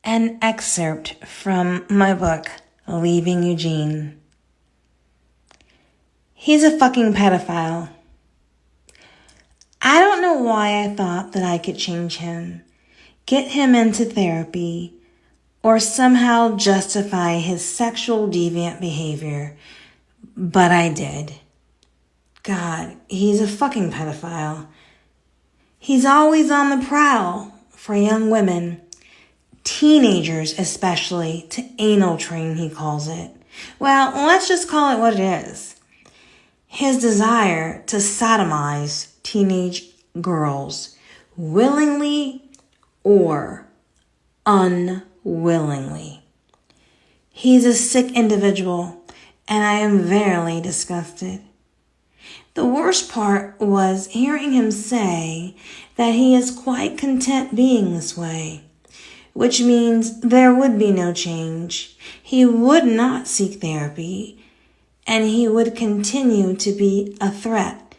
An excerpt from my book, Leaving Eugene. He's a fucking pedophile. I don't know why I thought that I could change him, get him into therapy, or somehow justify his sexual deviant behavior, but I did. God, he's a fucking pedophile. He's always on the prowl for young women, teenagers especially, to anal train, he calls it. Well, let's just call it what it is. His desire to sodomize teenage girls, willingly or unwillingly. He's a sick individual, and I am verily disgusted. The worst part was hearing him say that he is quite content being this way, which means there would be no change. He would not seek therapy, and he would continue to be a threat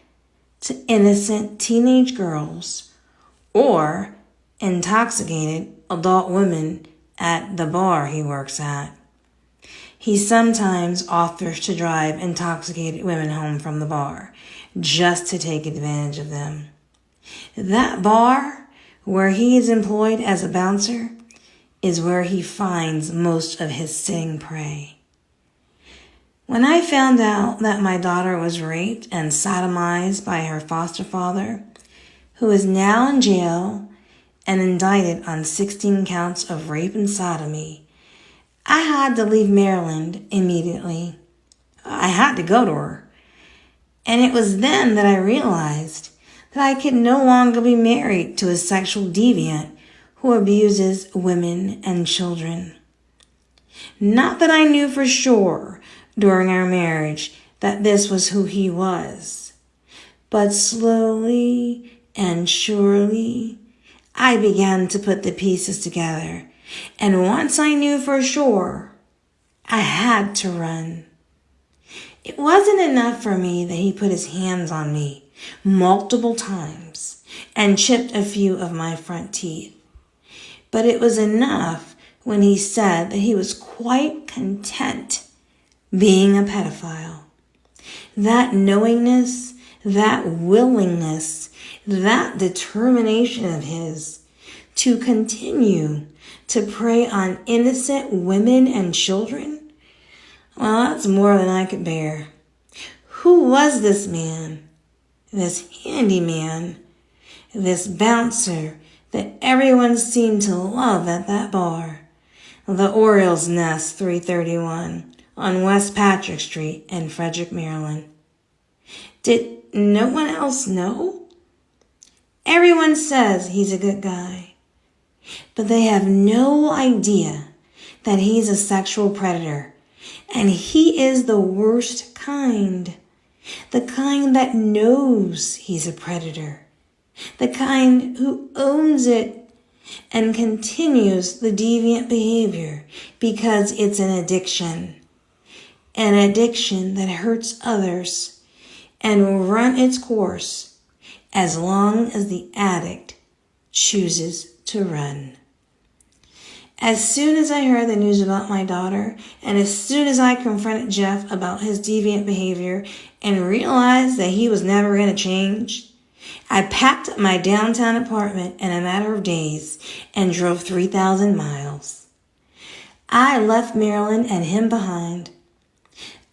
to innocent teenage girls or intoxicated adult women at the bar he works at. He sometimes offers to drive intoxicated women home from the bar just to take advantage of them. That bar, where he is employed as a bouncer, is where he finds most of his sitting prey. When I found out that my daughter was raped and sodomized by her foster father, who is now in jail and indicted on 16 counts of rape and sodomy, I had to leave Maryland immediately. I had to go to her. And it was then that I realized that I could no longer be married to a sexual deviant who abuses women and children. Not that I knew for sure during our marriage that this was who he was, but slowly and surely I began to put the pieces together. And once I knew for sure, I had to run. It wasn't enough for me that he put his hands on me multiple times and chipped a few of my front teeth. But it was enough when he said that he was quite content being a pedophile. That knowingness, that willingness, that determination of his to continue to prey on innocent women and children, well, that's more than I could bear. Who was this man, this handyman, this bouncer that everyone seemed to love at that bar, the Orioles Nest 331 on West Patrick Street in Frederick, Maryland? Did no one else know? Everyone says he's a good guy, but they have no idea that he's a sexual predator, and he is the worst kind. The kind that knows he's a predator. The kind who owns it and continues the deviant behavior because it's an addiction. An addiction that hurts others and will run its course as long as the addict chooses to run. As soon as I heard the news about my daughter, and as soon as I confronted Jeff about his deviant behavior and realized that he was never going to change, I packed up my downtown apartment in a matter of days and drove 3,000 miles. I left Maryland and him behind.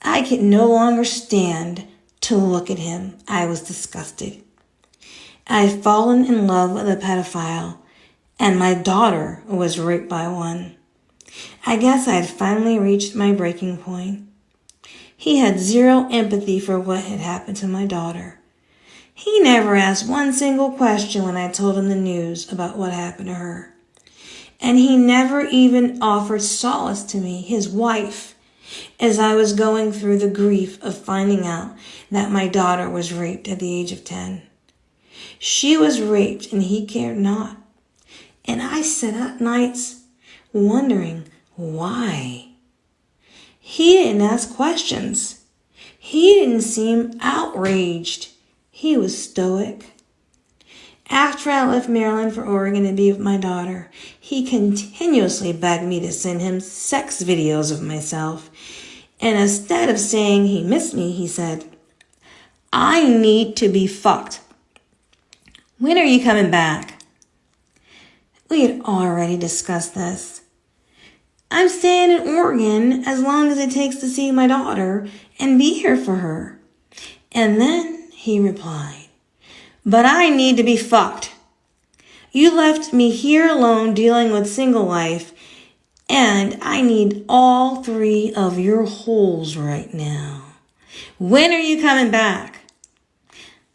I could no longer stand to look at him. I was disgusted. I had fallen in love with a pedophile, and my daughter was raped by one. I guess I had finally reached my breaking point. He had zero empathy for what had happened to my daughter. He never asked one single question when I told him the news about what happened to her. And he never even offered solace to me, his wife, as I was going through the grief of finding out that my daughter was raped at the age of 10. She was raped and he cared not. And I sat up nights wondering why. He didn't ask questions. He didn't seem outraged. He was stoic. After I left Maryland for Oregon to be with my daughter, he continuously begged me to send him sex videos of myself. And instead of saying he missed me, he said, "I need to be fucked. When are you coming back?" We had already discussed this. "I'm staying in Oregon as long as it takes to see my daughter and be here for her." And then he replied, "But I need to be fucked. You left me here alone dealing with single life, and I need all 3 of your holes right now. When are you coming back?"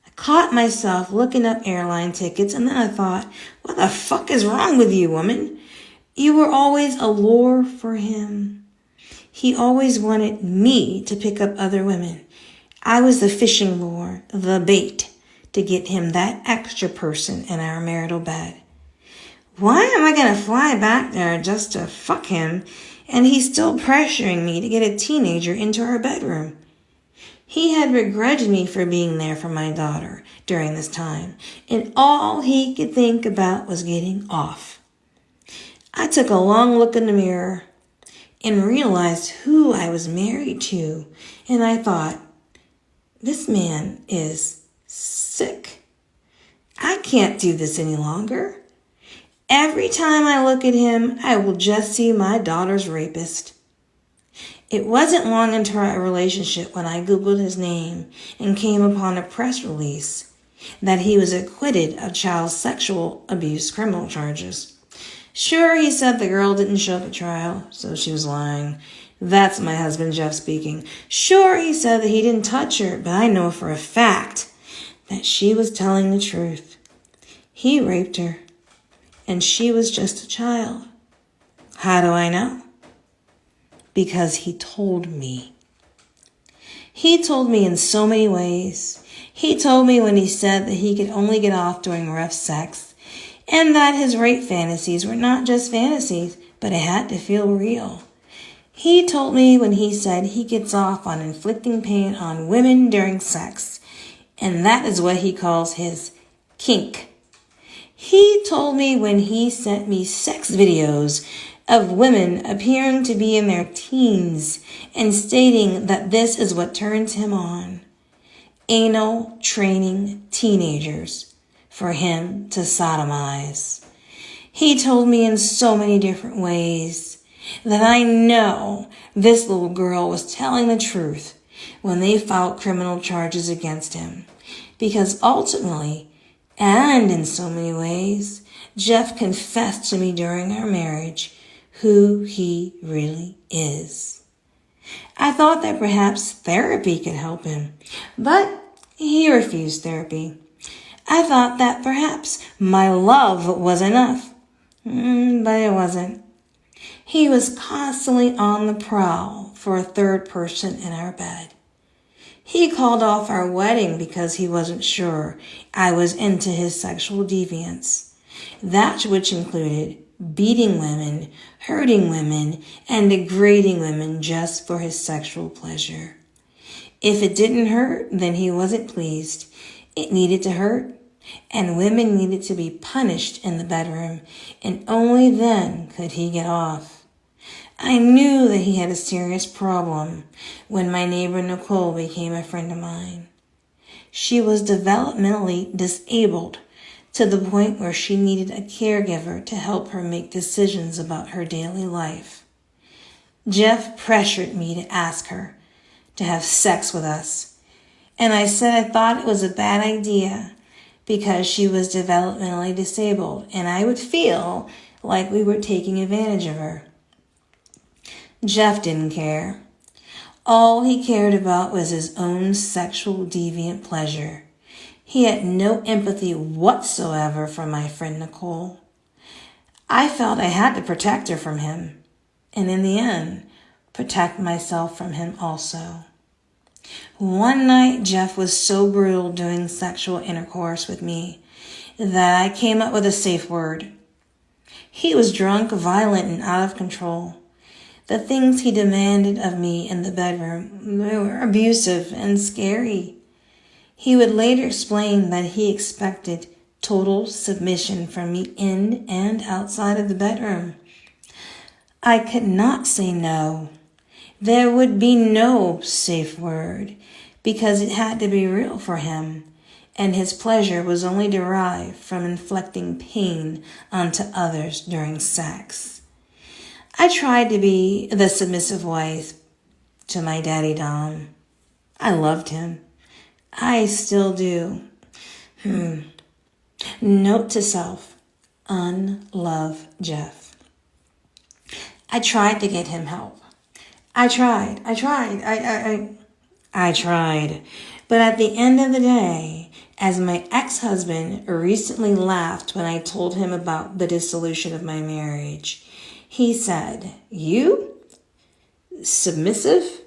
I caught myself looking up airline tickets, and then I thought, what the fuck is wrong with you, woman? You were always a lure for him. He always wanted me to pick up other women. I was the fishing lure, the bait, to get him that extra person in our marital bed. Why am I going to fly back there just to fuck him, and he's still pressuring me to get a teenager into our bedroom? He had begrudged me for being there for my daughter during this time, and all he could think about was getting off. I took a long look in the mirror and realized who I was married to, and I thought, this man is sick. I can't do this any longer. Every time I look at him, I will just see my daughter's rapist. It wasn't long into our relationship when I Googled his name and came upon a press release that he was acquitted of child sexual abuse criminal charges. Sure, he said the girl didn't show up at trial, so she was lying. That's my husband, Jeff, speaking. Sure, he said that he didn't touch her, but I know for a fact that she was telling the truth. He raped her, and she was just a child. How do I know? Because he told me. He told me in so many ways. He told me when he said that he could only get off doing rough sex, and that his rape fantasies were not just fantasies, but it had to feel real. He told me when he said he gets off on inflicting pain on women during sex, and that is what he calls his kink. He told me when he sent me sex videos of women appearing to be in their teens and stating that this is what turns him on. Anal training teenagers for him to sodomize. He told me in so many different ways that I know this little girl was telling the truth when they filed criminal charges against him. Because ultimately, and in so many ways, Jeff confessed to me during our marriage who he really is. I thought that perhaps therapy could help him, but he refused therapy. I thought that perhaps my love was enough, but it wasn't. He was constantly on the prowl for a third person in our bed. He called off our wedding because he wasn't sure I was into his sexual deviance, that which included beating women, hurting women, and degrading women just for his sexual pleasure. If it didn't hurt, then he wasn't pleased. It needed to hurt, and women needed to be punished in the bedroom, and only then could he get off. I knew that he had a serious problem when my neighbor Nicole became a friend of mine. She was developmentally disabled to the point where she needed a caregiver to help her make decisions about her daily life. Jeff pressured me to ask her to have sex with us, and I said I thought it was a bad idea because she was developmentally disabled and I would feel like we were taking advantage of her. Jeff didn't care. All he cared about was his own sexual deviant pleasure. He had no empathy whatsoever for my friend Nicole. I felt I had to protect her from him, and in the end, protect myself from him also. One night, Jeff was so brutal doing sexual intercourse with me that I came up with a safe word. He was drunk, violent, and out of control. The things he demanded of me in the bedroom were abusive and scary. He would later explain that he expected total submission from me in and outside of the bedroom. I could not say no. There would be no safe word because it had to be real for him, and his pleasure was only derived from inflicting pain onto others during sex. I tried to be the submissive wife to my daddy Dom. I loved him. I still do. Note to self, unlove Jeff. I tried to get him help. I tried. But at the end of the day, as my ex-husband recently laughed when I told him about the dissolution of my marriage, he said, "You? Submissive?"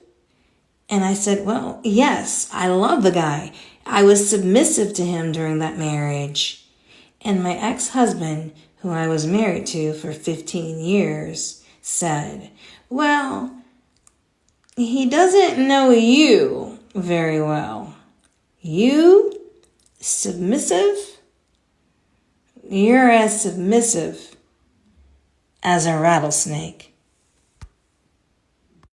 And I said, "Well, yes, I love the guy. I was submissive to him during that marriage." And my ex-husband, who I was married to for 15 years, said, "Well, he doesn't know you very well. You? Submissive? You're as submissive as a rattlesnake."